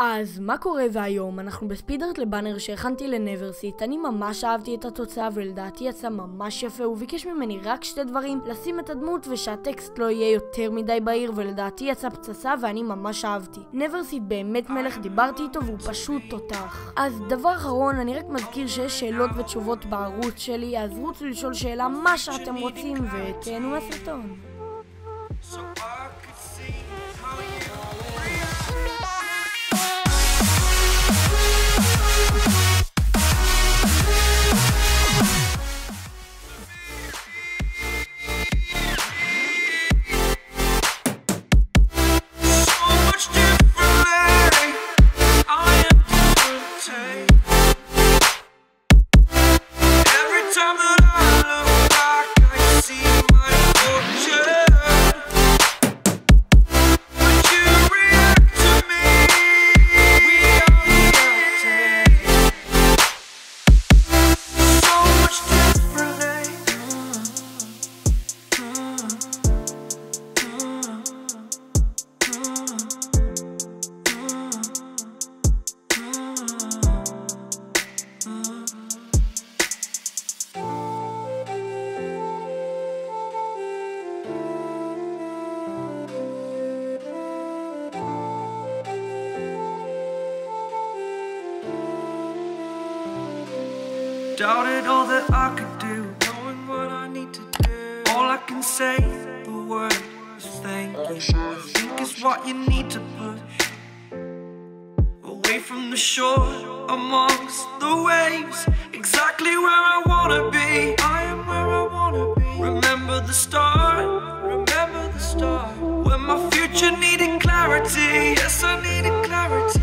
אז מה קורה והיום? אנחנו בספידארט לבאנר שהכנתי ל-NeverSit. אני ממש אהבתי את התוצאה ולדעתי יצא ממש יפה. הוא ביקש ממני רק שתי דברים, לשים את הדמות ושהטקסט לא יהיה יותר מדי בהיר, ולדעתי יצא פצצה ואני ממש אהבתי. NeverSit באמת מלך, דיברתי איתו והוא פשוט תותח. אז דבר אחרון, אני רק מזכיר שיש שאלות ותשובות בערוץ שלי, אז רוצו לשאול שאלה מה שאתם רוצים ותהנו מהסרטון. Doubted all that I could do, knowing what I need to do. All I can say, the word is thank you. I think it's what you need to push away from the shore, amongst the waves. Exactly where I wanna be. I am where I wanna be. Remember the start, remember the start. When my future needed clarity, yes I needed clarity.